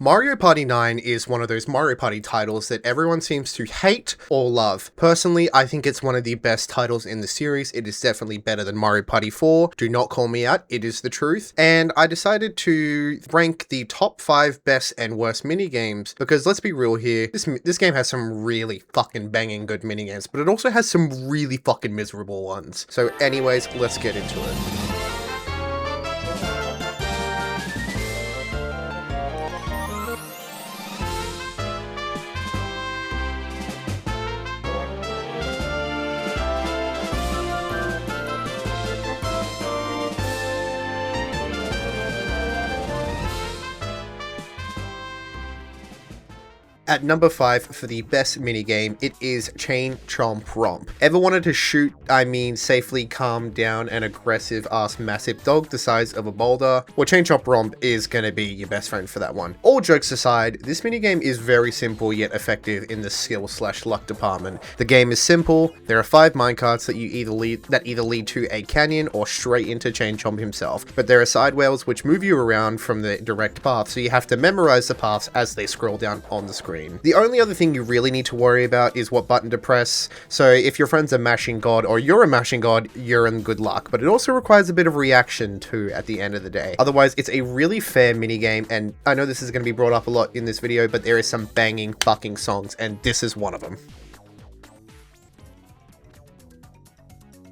Mario Party 9 is one of those Mario Party titles that everyone seems to hate or love. Personally, I think it's one of the best titles in the series. It is definitely better than Mario Party 4. Do not call me out, it is the truth. And I decided to rank the top 5 best and worst minigames because let's be real here, this game has some really fucking banging good minigames, but it also has some really fucking miserable ones. So anyways, let's get into it. At number 5 for the best minigame, it is Chain Chomp Romp. Ever wanted to shoot, safely calm down an aggressive ass massive dog the size of a boulder? Well, Chain Chomp Romp is gonna be your best friend for that one. All jokes aside, this minigame is very simple yet effective in the skill/luck department. The game is simple. There are 5 minecarts that either lead to a canyon or straight into Chain Chomp himself, but there are side rails which move you around from the direct path, so you have to memorize the paths as they scroll down on the screen. The only other thing you really need to worry about is what button to press, so if your friend's a mashing god or you're a mashing god, you're in good luck, but it also requires a bit of reaction too at the end of the day. Otherwise, it's a really fair minigame, and I know this is going to be brought up a lot in this video, but there is some banging fucking songs, and this is one of them.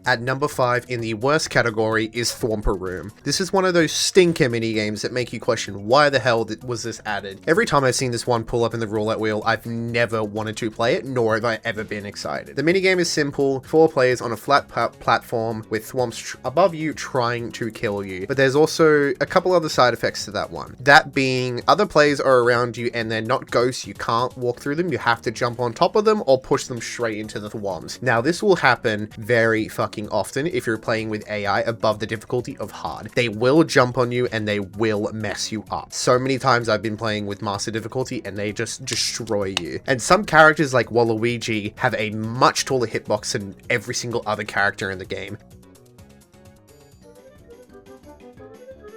At number 5 in the worst category is Thwomper Room. This is one of those stinker minigames that make you question why the hell was this added. Every time I've seen this one pull up in the roulette wheel, I've never wanted to play it, nor have I ever been excited. The minigame is simple, 4 players on a flat platform with thwomps above you trying to kill you. But there's also a couple other side effects to that one. That being, other players are around you and they're not ghosts, you can't walk through them, you have to jump on top of them or push them straight into the thwomps. Now this will happen very fucking often if you're playing with AI above the difficulty of hard. They will jump on you and they will mess you up. So many times I've been playing with master difficulty and they just destroy you. And some characters like Waluigi have a much taller hitbox than every single other character in the game.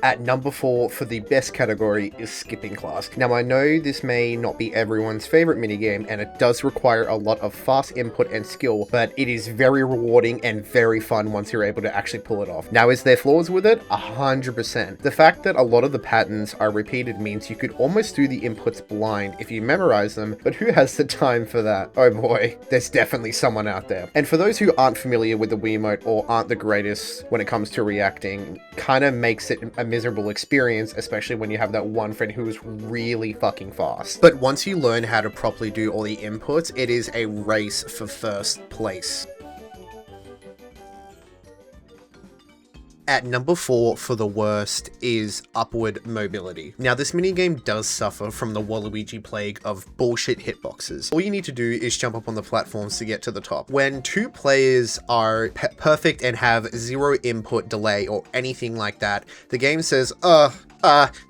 At number 4 for the best category is Skipping Class. Now I know this may not be everyone's favorite minigame and it does require a lot of fast input and skill, but it is very rewarding and very fun once you're able to actually pull it off. Now is there flaws with it? 100%. The fact that a lot of the patterns are repeated means you could almost do the inputs blind if you memorize them, but who has the time for that? Oh boy, there's definitely someone out there. And for those who aren't familiar with the Wiimote or aren't the greatest when it comes to reacting, kind of makes it a miserable experience, especially when you have that one friend who is really fucking fast. But once you learn how to properly do all the inputs, it is a race for first place. At number 4 for the worst is Upward Mobility. Now this minigame does suffer from the Waluigi plague of bullshit hitboxes. All you need to do is jump up on the platforms to get to the top. When 2 players are perfect and have 0 input delay or anything like that, the game says,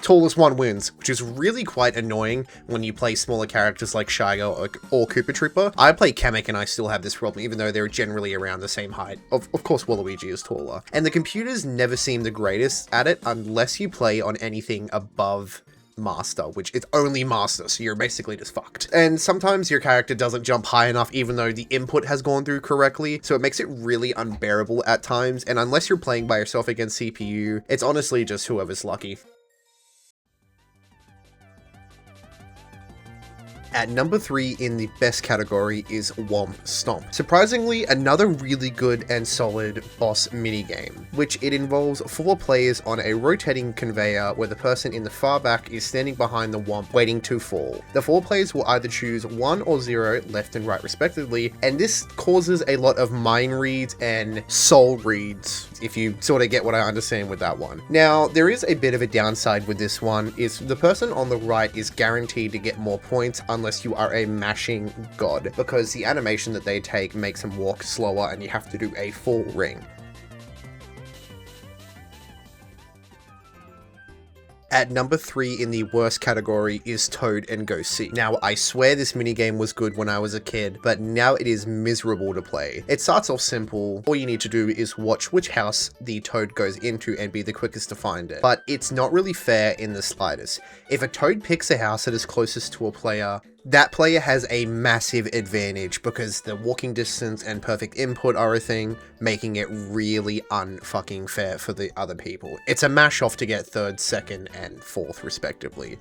tallest one wins, which is really quite annoying when you play smaller characters like Shy Girl or Koopa Trooper. I play Kamek and I still have this problem, even though they're generally around the same height. Of course, Waluigi is taller. And the computers never seem the greatest at it unless you play on anything above Master, which is only Master, so you're basically just fucked. And sometimes your character doesn't jump high enough even though the input has gone through correctly, so it makes it really unbearable at times, and unless you're playing by yourself against CPU, it's honestly just whoever's lucky. At number 3 in the best category is Womp Stomp. Surprisingly, another really good and solid boss minigame, which it involves 4 players on a rotating conveyor where the person in the far back is standing behind the Womp waiting to fall. The 4 players will either choose 1 or 0, left and right respectively, and this causes a lot of mind reads and soul reads, if you sort of get what I understand with that one. Now, there is a bit of a downside with this one, is the person on the right is guaranteed to get more points unless you are a mashing god, because the animation that they take makes them walk slower and you have to do a full ring. At number 3 in the worst category is Toad and Go Seek. Now, I swear this minigame was good when I was a kid, but now it is miserable to play. It starts off simple. All you need to do is watch which house the toad goes into and be the quickest to find it. But it's not really fair in the slightest. If a toad picks a house that is closest to a player, that player has a massive advantage because the walking distance and perfect input are a thing, making it really unfucking fair for the other people. It's a mash off to get 3rd, 2nd, and 4th respectively.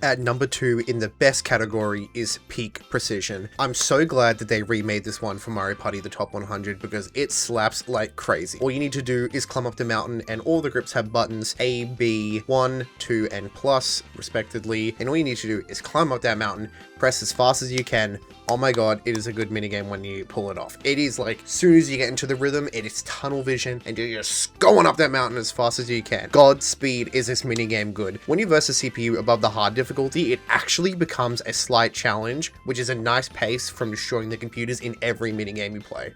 At number 2 in the best category is Peak Precision. I'm so glad that they remade this one for Mario Party the Top 100 because it slaps like crazy. All you need to do is climb up the mountain and all the grips have buttons A, B, 1, 2, and plus respectively. And all you need to do is climb up that mountain, press as fast as you can. Oh my god, it is a good minigame when you pull it off. It is like, as soon as you get into the rhythm, it is tunnel vision and you're just going up that mountain as fast as you can. Godspeed is this minigame good. When you verse a CPU above the hard difficulty, it actually becomes a slight challenge, which is a nice pace from destroying the computers in every minigame you play.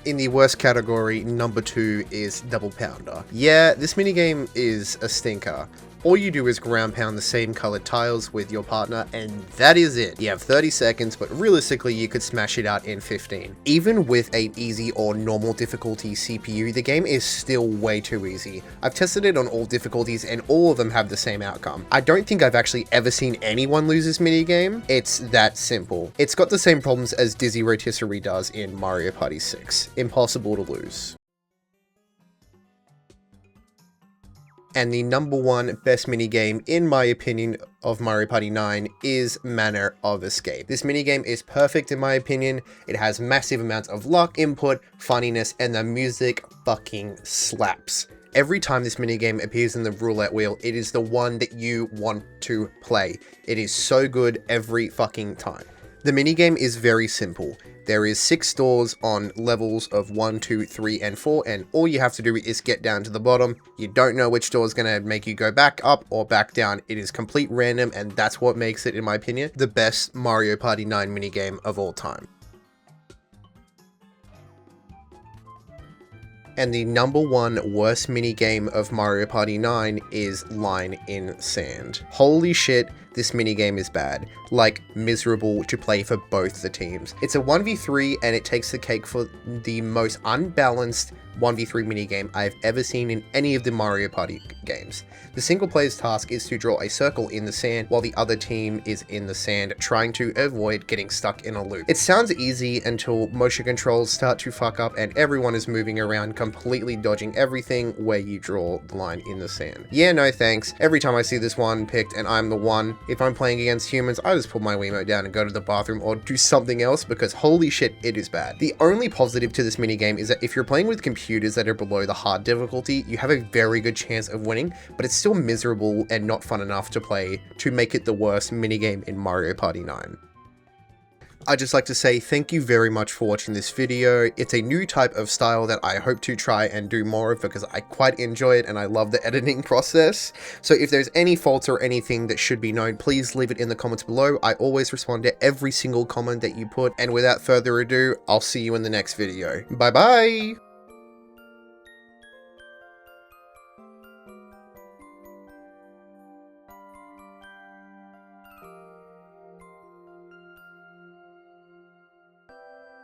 In the worst category, number 2 is Double Pounder. Yeah, this minigame is a stinker. All you do is ground pound the same colored tiles with your partner, and that is it. You have 30 seconds, but realistically you could smash it out in 15. Even with an easy or normal difficulty CPU, the game is still way too easy. I've tested it on all difficulties and all of them have the same outcome. I don't think I've actually ever seen anyone lose this minigame. It's that simple. It's got the same problems as Dizzy Rotisserie does in Mario Party 6. Impossible to lose. And the number 1 best minigame, in my opinion, of Mario Party 9 is Manner of Escape. This minigame is perfect in my opinion. It has massive amounts of luck, input, funniness, and the music fucking slaps. Every time this minigame appears in the roulette wheel, it is the one that you want to play. It is so good every fucking time. The minigame is very simple. There is 6 doors on levels of 1, 2, 3, and 4, and all you have to do is get down to the bottom. You don't know which door is going to make you go back up or back down. It is complete random, and that's what makes it, in my opinion, the best Mario Party 9 minigame of all time. And the number 1 worst minigame of Mario Party 9 is Line in Sand. Holy shit, this minigame is bad. Like, miserable to play for both the teams. It's a 1v3 and it takes the cake for the most unbalanced 1v3 minigame I've ever seen in any of the Mario Party games. The single player's task is to draw a circle in the sand while the other team is in the sand trying to avoid getting stuck in a loop. It sounds easy until motion controls start to fuck up and everyone is moving around completely dodging everything where you draw the line in the sand. Yeah, no thanks. Every time I see this one picked and I'm the one, if I'm playing against humans, I just put my Wiimote down and go to the bathroom or do something else because holy shit, it is bad. The only positive to this minigame is that if you're playing with computers that are below the hard difficulty, you have a very good chance of winning, but it's still miserable and not fun enough to play to make it the worst minigame in Mario Party 9. I'd just like to say thank you very much for watching this video. It's a new type of style that I hope to try and do more of because I quite enjoy it and I love the editing process. So if there's any faults or anything that should be known, please leave it in the comments below. I always respond to every single comment that you put, and without further ado, I'll see you in the next video. Bye bye!